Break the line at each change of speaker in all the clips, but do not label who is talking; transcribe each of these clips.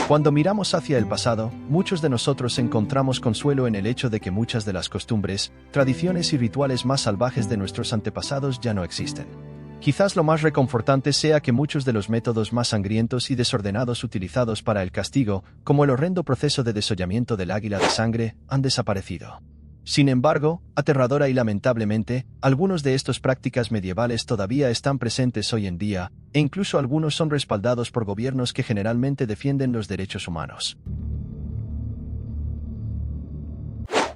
Cuando miramos hacia el pasado, muchos de nosotros encontramos consuelo en el hecho de que muchas de las costumbres, tradiciones y rituales más salvajes de nuestros antepasados ya no existen. Quizás lo más reconfortante sea que muchos de los métodos más sangrientos y desordenados utilizados para el castigo, como el horrendo proceso de desollamiento del águila de sangre, han desaparecido. Sin embargo, aterradora y lamentablemente, algunos de estas prácticas medievales todavía están presentes hoy en día, e incluso algunos son respaldados por gobiernos que generalmente defienden los derechos humanos.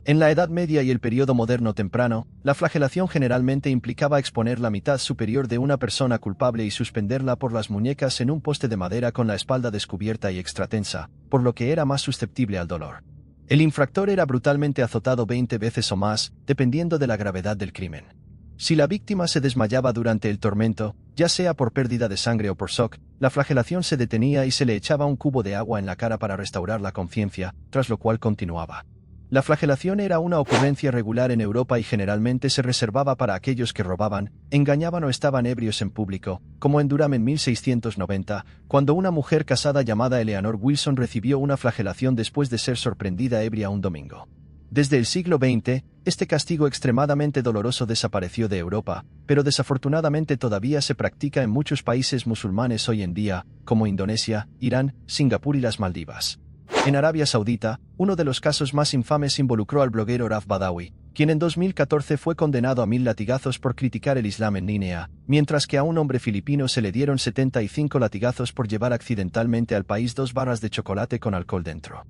En la Edad Media y el período moderno temprano, la flagelación generalmente implicaba exponer la mitad superior de una persona culpable y suspenderla por las muñecas en un poste de madera con la espalda descubierta y extratensa, por lo que era más susceptible al dolor. El infractor era brutalmente azotado 20 veces o más, dependiendo de la gravedad del crimen. Si la víctima se desmayaba durante el tormento, ya sea por pérdida de sangre o por shock, la flagelación se detenía y se le echaba un cubo de agua en la cara para restaurar la conciencia, tras lo cual continuaba. La flagelación era una ocurrencia regular en Europa y generalmente se reservaba para aquellos que robaban, engañaban o estaban ebrios en público, como en Durham en 1690, cuando una mujer casada llamada Eleanor Wilson recibió una flagelación después de ser sorprendida ebria un domingo. Desde el siglo XX, este castigo extremadamente doloroso desapareció de Europa, pero desafortunadamente todavía se practica en muchos países musulmanes hoy en día, como Indonesia, Irán, Singapur y las Maldivas. En Arabia Saudita, uno de los casos más infames involucró al bloguero Raif Badawi, quien en 2014 fue condenado a 1000 latigazos por criticar el Islam en línea, mientras que a un hombre filipino se le dieron 75 latigazos por llevar accidentalmente al país 2 barras de chocolate con alcohol dentro.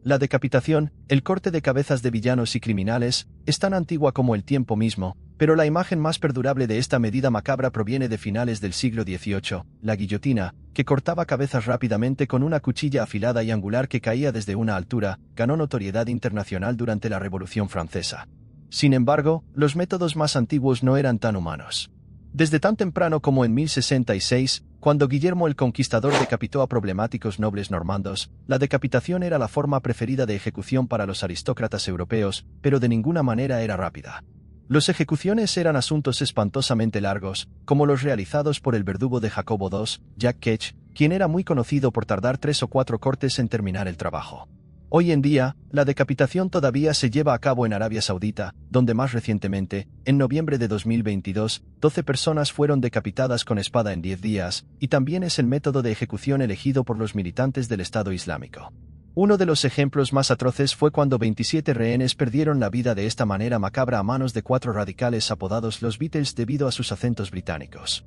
La decapitación, el corte de cabezas de villanos y criminales, es tan antigua como el tiempo mismo, pero la imagen más perdurable de esta medida macabra proviene de finales del siglo XVIII, la guillotina, que cortaba cabezas rápidamente con una cuchilla afilada y angular que caía desde una altura, ganó notoriedad internacional durante la Revolución Francesa. Sin embargo, los métodos más antiguos no eran tan humanos. Desde tan temprano como en 1066, cuando Guillermo el Conquistador decapitó a problemáticos nobles normandos, la decapitación era la forma preferida de ejecución para los aristócratas europeos, pero de ninguna manera era rápida. Las ejecuciones eran asuntos espantosamente largos, como los realizados por el verdugo de Jacobo II, Jack Ketch, quien era muy conocido por tardar 3 o 4 cortes en terminar el trabajo. Hoy en día, la decapitación todavía se lleva a cabo en Arabia Saudita, donde más recientemente, en noviembre de 2022, 12 personas fueron decapitadas con espada en 10 días, y también es el método de ejecución elegido por los militantes del Estado Islámico. Uno de los ejemplos más atroces fue cuando 27 rehenes perdieron la vida de esta manera macabra a manos de 4 radicales apodados los Beatles debido a sus acentos británicos.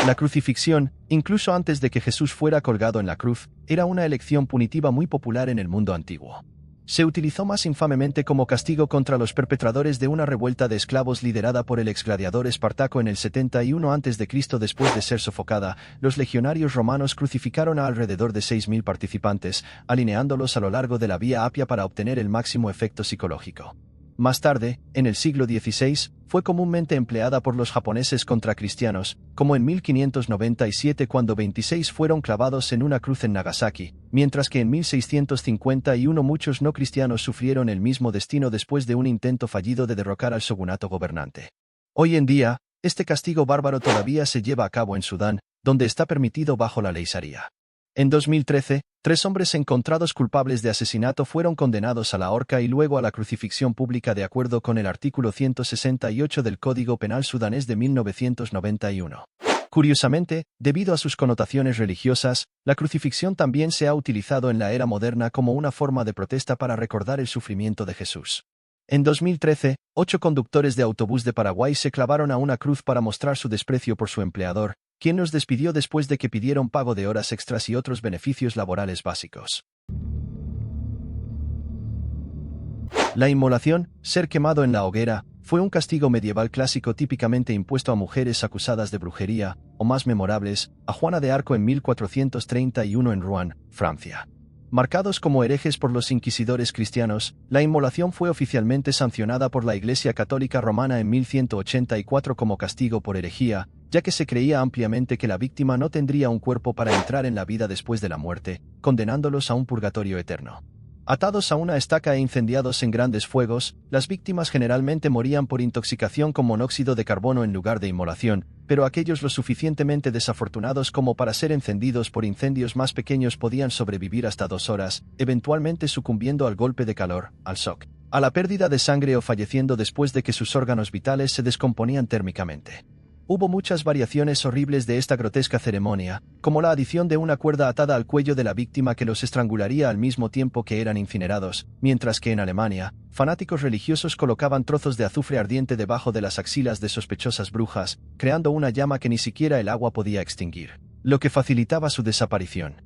La crucifixión, incluso antes de que Jesús fuera colgado en la cruz, era una elección punitiva muy popular en el mundo antiguo. Se utilizó más infamemente como castigo contra los perpetradores de una revuelta de esclavos liderada por el exgladiador Espartaco en el 71 a.C. Después de ser sofocada, los legionarios romanos crucificaron a alrededor de 6.000 participantes, alineándolos a lo largo de la Vía Apia para obtener el máximo efecto psicológico. Más tarde, en el siglo XVI, fue comúnmente empleada por los japoneses contra cristianos, como en 1597 cuando 26 fueron clavados en una cruz en Nagasaki, mientras que en 1651 muchos no cristianos sufrieron el mismo destino después de un intento fallido de derrocar al shogunato gobernante. Hoy en día, este castigo bárbaro todavía se lleva a cabo en Sudán, donde está permitido bajo la ley Sharia. En 2013, 3 hombres encontrados culpables de asesinato fueron condenados a la horca y luego a la crucifixión pública de acuerdo con el artículo 168 del Código Penal sudanés de 1991. Curiosamente, debido a sus connotaciones religiosas, la crucifixión también se ha utilizado en la era moderna como una forma de protesta para recordar el sufrimiento de Jesús. En 2013, 8 conductores de autobús de Paraguay se clavaron a una cruz para mostrar su desprecio por su empleador, quien los despidió después de que pidieron pago de horas extras y otros beneficios laborales básicos. La inmolación, ser quemado en la hoguera, fue un castigo medieval clásico típicamente impuesto a mujeres acusadas de brujería, o más memorables, a Juana de Arco en 1431 en Rouen, Francia. Marcados como herejes por los inquisidores cristianos, la inmolación fue oficialmente sancionada por la Iglesia Católica Romana en 1184 como castigo por herejía, ya que se creía ampliamente que la víctima no tendría un cuerpo para entrar en la vida después de la muerte, condenándolos a un purgatorio eterno. Atados a una estaca e incendiados en grandes fuegos, las víctimas generalmente morían por intoxicación con monóxido de carbono en lugar de inmolación, pero aquellos lo suficientemente desafortunados como para ser encendidos por incendios más pequeños podían sobrevivir hasta 2 horas, eventualmente sucumbiendo al golpe de calor, al shock, a la pérdida de sangre o falleciendo después de que sus órganos vitales se descomponían térmicamente. Hubo muchas variaciones horribles de esta grotesca ceremonia, como la adición de una cuerda atada al cuello de la víctima que los estrangularía al mismo tiempo que eran incinerados, mientras que en Alemania, fanáticos religiosos colocaban trozos de azufre ardiente debajo de las axilas de sospechosas brujas, creando una llama que ni siquiera el agua podía extinguir, lo que facilitaba su desaparición.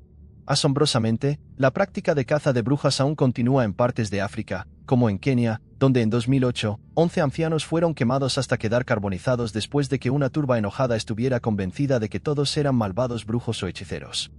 Asombrosamente, la práctica de caza de brujas aún continúa en partes de África, como en Kenia, donde en 2008, 11 ancianos fueron quemados hasta quedar carbonizados después de que una turba enojada estuviera convencida de que todos eran malvados brujos o hechiceros.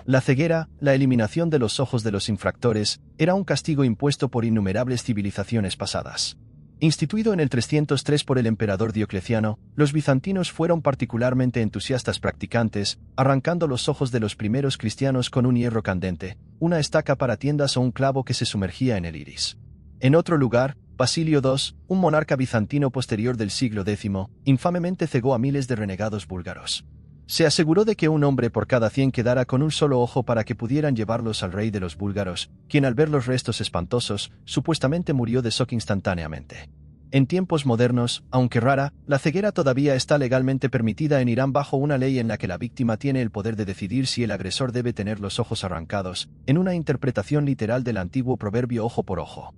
La ceguera, la eliminación de los ojos de los infractores, era un castigo impuesto por innumerables civilizaciones pasadas. Instituido en el 303 por el emperador Diocleciano, los bizantinos fueron particularmente entusiastas practicantes, arrancando los ojos de los primeros cristianos con un hierro candente, una estaca para tiendas o un clavo que se sumergía en el iris. En otro lugar, Basilio II, un monarca bizantino posterior del siglo X, infamemente cegó a miles de renegados búlgaros. Se aseguró de que un hombre por cada 100 quedara con un solo ojo para que pudieran llevarlos al rey de los búlgaros, quien al ver los restos espantosos, supuestamente murió de shock instantáneamente. En tiempos modernos, aunque rara, la ceguera todavía está legalmente permitida en Irán bajo una ley en la que la víctima tiene el poder de decidir si el agresor debe tener los ojos arrancados, en una interpretación literal del antiguo proverbio ojo por ojo.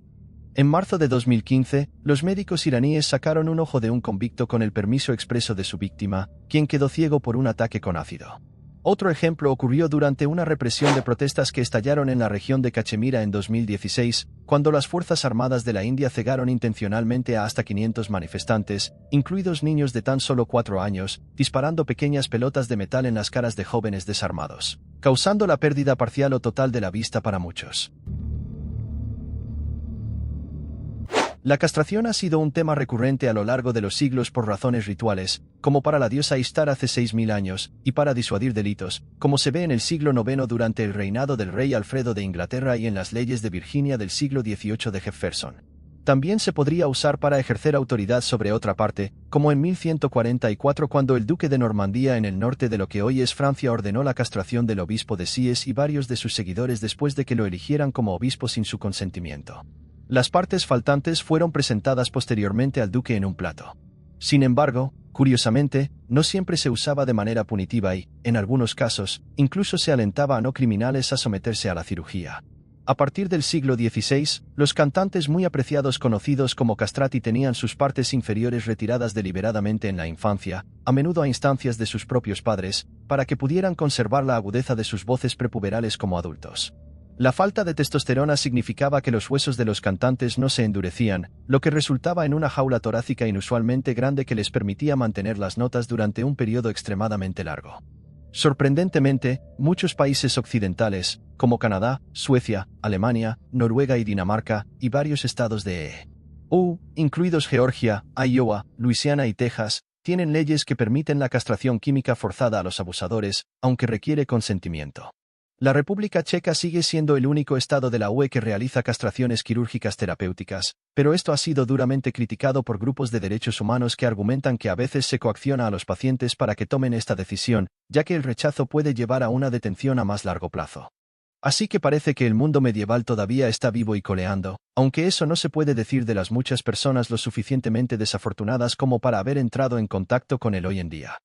En marzo de 2015, los médicos iraníes sacaron un ojo de un convicto con el permiso expreso de su víctima, quien quedó ciego por un ataque con ácido. Otro ejemplo ocurrió durante una represión de protestas que estallaron en la región de Cachemira en 2016, cuando las Fuerzas Armadas de la India cegaron intencionalmente a hasta 500 manifestantes, incluidos niños de tan solo 4 años, disparando pequeñas pelotas de metal en las caras de jóvenes desarmados, causando la pérdida parcial o total de la vista para muchos. La castración ha sido un tema recurrente a lo largo de los siglos por razones rituales, como para la diosa Ishtar hace 6.000 años, y para disuadir delitos, como se ve en el siglo IX durante el reinado del rey Alfredo de Inglaterra y en las leyes de Virginia del siglo XVIII de Jefferson. También se podría usar para ejercer autoridad sobre otra parte, como en 1144 cuando el duque de Normandía en el norte de lo que hoy es Francia ordenó la castración del obispo de Sies y varios de sus seguidores después de que lo eligieran como obispo sin su consentimiento. Las partes faltantes fueron presentadas posteriormente al duque en un plato. Sin embargo, curiosamente, no siempre se usaba de manera punitiva y, en algunos casos, incluso se alentaba a no criminales a someterse a la cirugía. A partir del siglo XVI, los cantantes muy apreciados conocidos como castrati tenían sus partes inferiores retiradas deliberadamente en la infancia, a menudo a instancias de sus propios padres, para que pudieran conservar la agudeza de sus voces prepuberales como adultos. La falta de testosterona significaba que los huesos de los cantantes no se endurecían, lo que resultaba en una jaula torácica inusualmente grande que les permitía mantener las notas durante un periodo extremadamente largo. Sorprendentemente, muchos países occidentales, como Canadá, Suecia, Alemania, Noruega y Dinamarca, y varios estados de EU, incluidos Georgia, Iowa, Luisiana y Texas, tienen leyes que permiten la castración química forzada a los abusadores, aunque requiere consentimiento. La República Checa sigue siendo el único estado de la UE que realiza castraciones quirúrgicas terapéuticas, pero esto ha sido duramente criticado por grupos de derechos humanos que argumentan que a veces se coacciona a los pacientes para que tomen esta decisión, ya que el rechazo puede llevar a una detención a más largo plazo. Así que parece que el mundo medieval todavía está vivo y coleando, aunque eso no se puede decir de las muchas personas lo suficientemente desafortunadas como para haber entrado en contacto con él hoy en día.